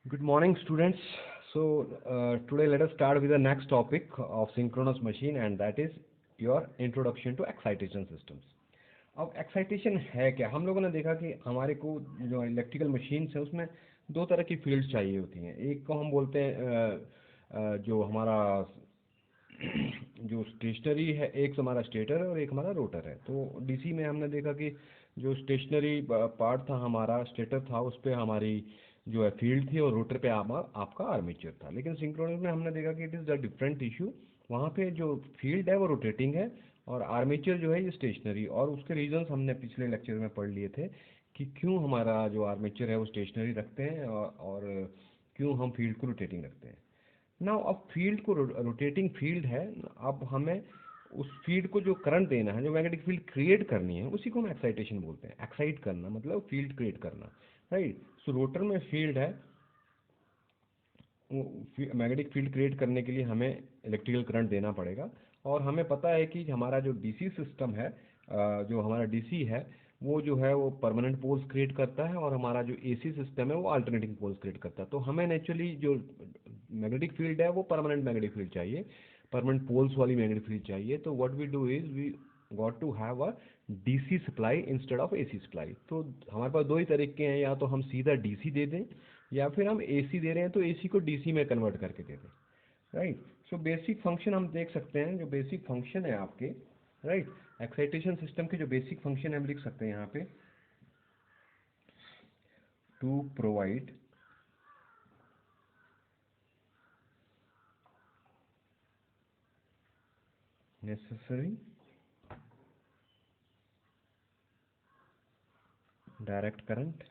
Good morning, students. Today let us start with the next topic of synchronous machine, and that is your introduction to excitation systems. अब excitation है क्या? हम लोगों ने देखा कि हमारे को जो इलेक्ट्रिकल मशीन्स है उसमें दो तरह की फील्ड्स चाहिए होती हैं। एक को हम बोलते हैं जो हमारा जो स्टेशनरी है, एक हमारा स्टेटर है और एक हमारा रोटर है। तो डीसी में हमने देखा कि जो स्टेशनरी पार्ट था, हमारा स्टेटर था, उस पर हमारी जो है फील्ड थी और रोटर पे आपका आर्मेचर था। लेकिन सिंक्रोनस में हमने देखा कि it is a different issue. वहाँ पे जो फील्ड है वो रोटेटिंग है और आर्मेचर जो है ये स्टेशनरी। और उसके रीजंस हमने पिछले लेक्चर में पढ़ लिए थे कि क्यों हमारा जो आर्मेचर है वो स्टेशनरी रखते हैं और क्यों हम फील्ड को रोटेटिंग रखते हैं। ना अब फील्ड को रोटेटिंग फील्ड है। अब हमें उस फील्ड को जो करंट देना है, जो मैग्नेटिक फील्ड क्रिएट करनी है, उसी को हम एक्साइटेशन बोलते हैं। एक्साइट करना मतलब फील्ड क्रिएट करना, राइट। सो रोटर में फील्ड है, मैग्नेटिक फील्ड क्रिएट करने के लिए हमें इलेक्ट्रिकल करंट देना पड़ेगा। और हमें पता है कि हमारा जो डीसी सिस्टम है, जो हमारा डीसी है वो जो है वो परमानेंट पोल्स क्रिएट करता है और हमारा जो एसी सिस्टम है वो अल्टरनेटिंग पोल्स क्रिएट करता है। तो हमें नेचुरली जो मैग्नेटिक फील्ड है वो परमानेंट मैग्नेटिक फील्ड चाहिए, परमानेंट पोल्स वाली मैग्नेटिक फील्ड चाहिए। तो what we do is we got to have a DC supply instead of AC supply. तो हमारे पास दो ही तरीके हैं, या तो हम सीधा डीसी दे दें या फिर हम एसी दे रहे हैं तो एसी को डीसी में कन्वर्ट करके दे दें, राइट। सो बेसिक फंक्शन हम देख सकते हैं, जो बेसिक फंक्शन है आपके, राइट, एक्साइटेशन सिस्टम के जो बेसिक फंक्शन हम लिख सकते हैं यहाँ पे, to provide necessary direct current,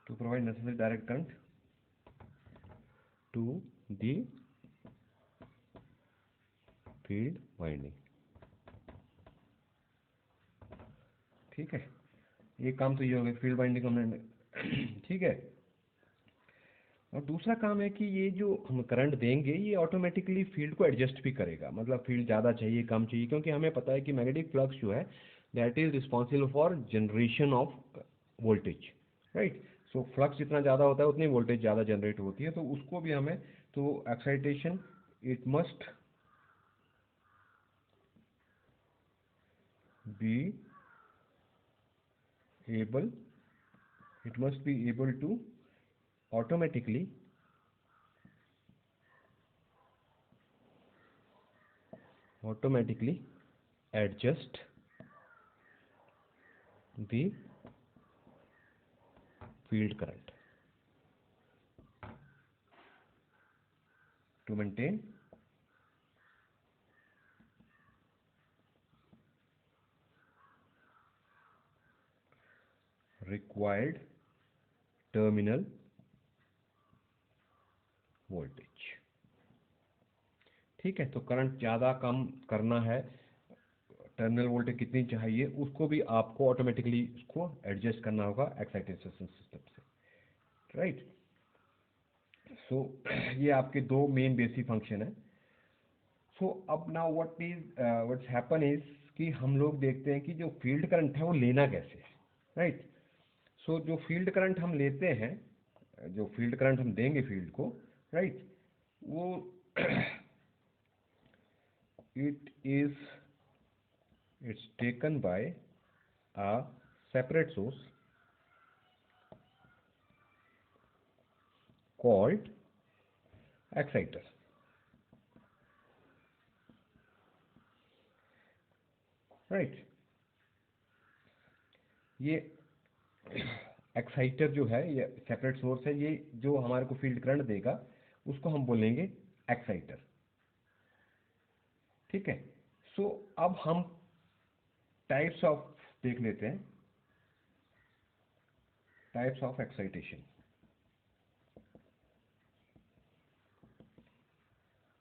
to provide necessary direct current to the field winding. ठीक है, ये काम तो ये हो गया, फील्ड वाइंडिंग हमने ठीक है। और दूसरा काम है कि ये जो हम करंट देंगे ये ऑटोमेटिकली फील्ड को एडजस्ट भी करेगा। मतलब फील्ड ज़्यादा चाहिए कम चाहिए, क्योंकि हमें पता है कि मैग्नेटिक फ्लक्स जो है that is responsible for generation of voltage, right. So flux जितना ज़्यादा होता है उतनी वोल्टेज ज़्यादा जनरेट होती है। तो उसको भी हमें, तो excitation it must be able it must be able to automatically adjust the field current to maintain required terminal voltage। ठीक है, तो करंट ज़्यादा कम करना है, टर्मिनल वोल्टेज कितनी चाहिए उसको भी आपको ऑटोमेटिकली उसको एडजस्ट करना होगा एक्साइटेशन सिस्टम से, राइट। सो ये आपके दो मेन बेसिक फंक्शन है। सो अब नाउ व्हाट्स हैपन इज कि हम लोग देखते हैं कि जो फील्ड करंट है वो लेना कैसे है, राइट। सो जो फील्ड करंट हम लेते हैं, जो फील्ड करंट हम देंगे फील्ड को, राइट, वो it is it's taken by a separate source called exciter, right. ये एक्साइटर जो है ये सेपरेट सोर्स है, ये जो हमारे को फील्ड करंट देगा उसको हम बोलेंगे एक्साइटर। ठीक है। सो अब हम टाइप्स ऑफ देख लेते हैं, टाइप्स ऑफ एक्साइटेशन।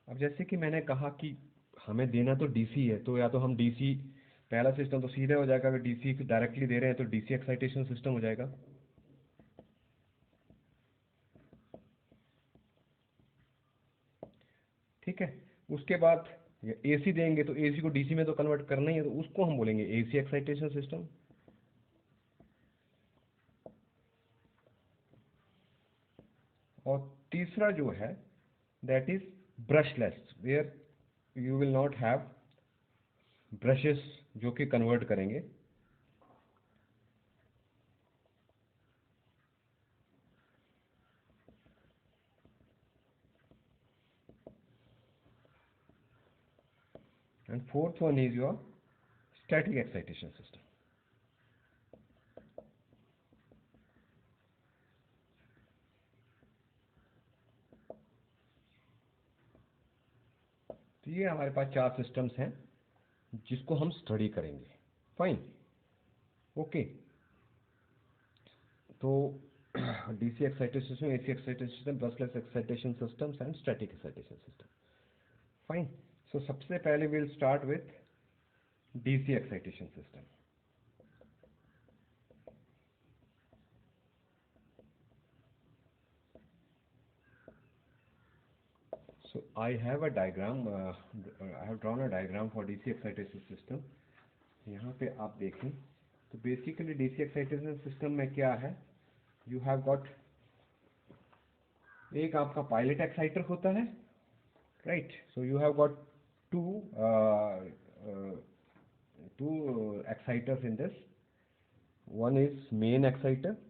अब जैसे कि मैंने कहा कि हमें देना तो डीसी है, तो या तो हम डीसी, पहला सिस्टम तो सीधे हो जाएगा, अगर डीसी डायरेक्टली दे रहे हैं तो डीसी एक्साइटेशन सिस्टम हो जाएगा। ठीक है, उसके बाद एसी देंगे तो एसी को डीसी में तो कन्वर्ट करना ही है, तो उसको हम बोलेंगे एसी एक्साइटेशन सिस्टम। और तीसरा जो है that is brushless, where you will not have brushes जो कि कन्वर्ट करेंगे। And fourth one is your static excitation system. तो ये हमारे पास 4 सिस्टम्स हैं जिसको हम स्टडी करेंगे। Fine, okay. तो DC excitation system, AC excitation system, brushless excitation systems and static excitation system. Fine, so सबसे पहले will start with DC excitation system. So I have a diagram, I have drawn a diagram for DC excitation system. यहाँ पे आप देखें तो basically DC excitation system में क्या है, यू हैव गॉट एक आपका पायलट एक्साइटर होता है, right. So you have got two exciters in this, one is main exciter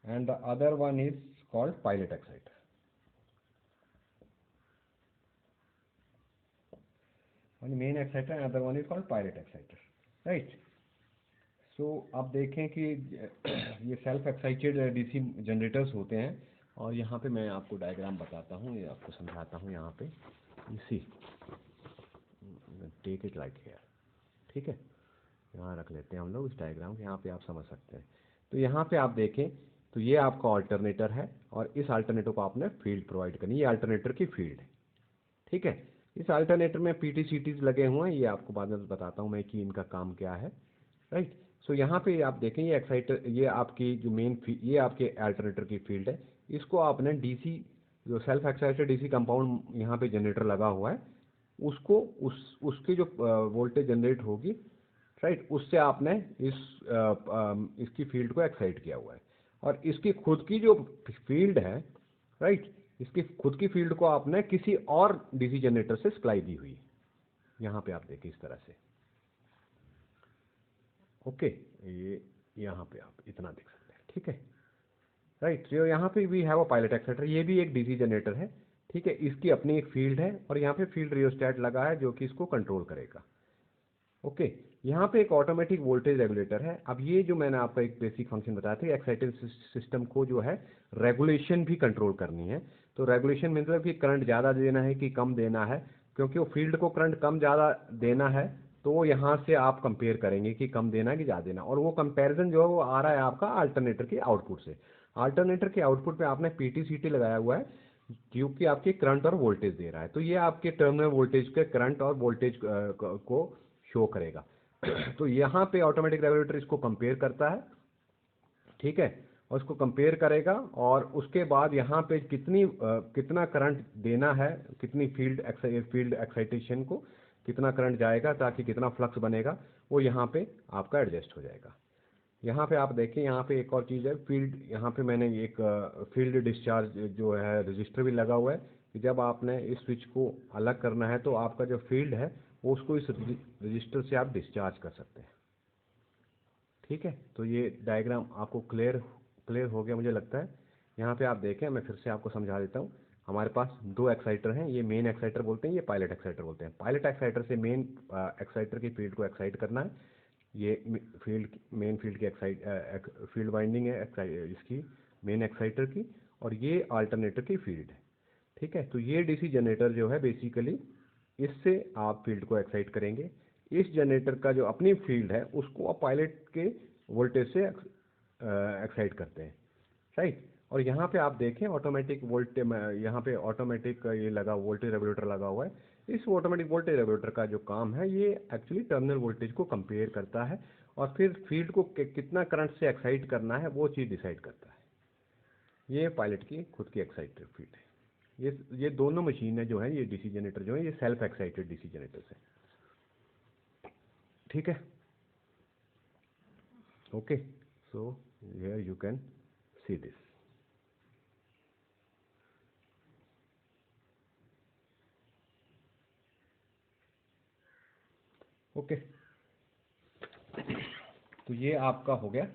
and the other one is called pilot exciter. One main exciter and other one is called pilot exciter, right? So आप देखें कि ये self excited DC generators होते हैं, और यहाँ पे मैं आपको डायग्राम बताता हूँ, ये आपको समझाता हूँ। यहाँ पे इसी टेक इट लाइक हेयर, ठीक है, यहाँ रख लेते हैं हम लोग इस डायग्राम को, यहाँ पे आप समझ सकते हैं। तो यहाँ पे आप देखें तो ये आपका अल्टरनेटर है, और इस अल्टरनेटर को आपने फील्ड प्रोवाइड करनी, ये अल्टरनेटर की फील्ड है, ठीक है। इस अल्टरनेटर में पीटी सीटीज लगे हुए हैं, ये आपको बाद में बताता हूँ मैं कि इनका काम क्या है, राइट। सो यहाँ पे आप देखें ये एक्साइटर, ये आपकी जो मेन ये आपके अल्टरनेटर की फील्ड है। इसको आपने डीसी जो सेल्फ एक्साइटेड डीसी कंपाउंड यहाँ पे जनरेटर लगा हुआ है, उसको उसकी जो वोल्टेज जनरेट होगी, राइट, उससे आपने इसकी फील्ड को एक्साइट किया हुआ है। और इसकी खुद की जो फील्ड है, राइट, इसकी खुद की फील्ड को आपने किसी और डीसी जनरेटर से सप्लाई दी हुई है। यहाँ पे आप देखिए इस तरह से, ओके, ये यहाँ पे आप इतना देख सकते हैं, ठीक है, राइट। तो यहाँ पे we have a pilot exciter, ये भी एक डीसी जनरेटर है, ठीक है। इसकी अपनी एक फील्ड है, और यहाँ पे फील्ड रियोस्टेट लगा है जो कि इसको कंट्रोल करेगा, ओके। यहाँ पे एक ऑटोमेटिक वोल्टेज रेगुलेटर है। अब ये जो मैंने आपको एक बेसिक फंक्शन बताया था, एक्साइटेड सिस्टम को जो है रेगुलेशन भी कंट्रोल करनी है। तो रेगुलेशन मतलब कि करंट ज़्यादा देना है कि कम देना है, क्योंकि वो फील्ड को करंट कम ज़्यादा देना है, तो वो यहाँ से आप कंपेयर करेंगे कि कम देना है कि ज़्यादा देना, और वो कंपेरिजन जो है वो आ रहा है आपका अल्टरनेटर के आउटपुट से। अल्टरनेटर के आउटपुट पे आपने पीटी सीटी लगाया हुआ है, क्योंकि आपकी करंट और वोल्टेज दे रहा है। तो ये आपके टर्मिनल वोल्टेज के करंट और वोल्टेज को शो करेगा। तो यहाँ पे ऑटोमेटिक रेगुलेटर इसको कंपेयर करता है, ठीक है, और उसको कंपेयर करेगा, और उसके बाद यहाँ पे कितना करंट देना है, कितनी फील्ड एक्साइटेशन को कितना करंट जाएगा, ताकि कितना फ्लक्स बनेगा, वो यहाँ पे आपका एडजस्ट हो जाएगा। यहाँ पे आप देखें, यहाँ पे एक और चीज़ है फील्ड, यहाँ पे मैंने एक फील्ड डिस्चार्ज जो है रजिस्टर भी लगा हुआ है, कि जब आपने इस स्विच को अलग करना है तो आपका जो फील्ड है वो उसको इस रजिस्टर से आप डिस्चार्ज कर सकते हैं, ठीक है। तो ये डायग्राम आपको क्लियर हो गया मुझे लगता है। यहाँ पे आप देखें, मैं फिर से आपको समझा देता हूँ। हमारे पास दो एक्साइटर हैं, ये मेन एक्साइटर बोलते हैं, ये पायलट एक्साइटर बोलते हैं। पायलट एक्साइटर से मेन एक्साइटर की फील्ड को एक्साइट करना है, ये मेन फील्ड की फील्ड वाइंडिंग है इसकी मेन एक्साइटर की, और ये अल्टरनेटर की फील्ड है, ठीक है। तो ये डीसी जनरेटर जो है बेसिकली इससे आप फील्ड को एक्साइट करेंगे। इस जनरेटर का जो अपनी फील्ड है उसको आप पायलट के वोल्टेज से एक्साइट करते हैं, राइट। और यहाँ पे आप देखें ऑटोमेटिक वोल्टेज, यहाँ पे ऑटोमेटिक ये लगा वोल्टेज रेगुलेटर लगा हुआ है। इस ऑटोमेटिक वोल्टेज रेगुलेटर का जो काम है, ये एक्चुअली टर्मिनल वोल्टेज को कंपेयर करता है, और फिर फील्ड को कितना करंट से एक्साइट करना है वो चीज़ डिसाइड करता है। ये पायलट की खुद की एक्साइटेड फील्ड है। ये दोनों मशीनें जो है, ये डीसी जनरेटर जो है, ये सेल्फ एक्साइटेड डीसी जनरेटर्स है, ठीक है। Okay, so here you can see this. Okay, तो ये आपका हो गया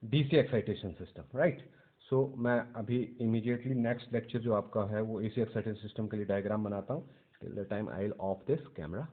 डीसी एक्साइटेशन सिस्टम, राइट। सो मैं अभी इमीडिएटली नेक्स्ट लेक्चर जो आपका है वो एसी एक्साइटेशन सिस्टम के लिए डायग्राम बनाता हूँ। Till the time I will of this camera.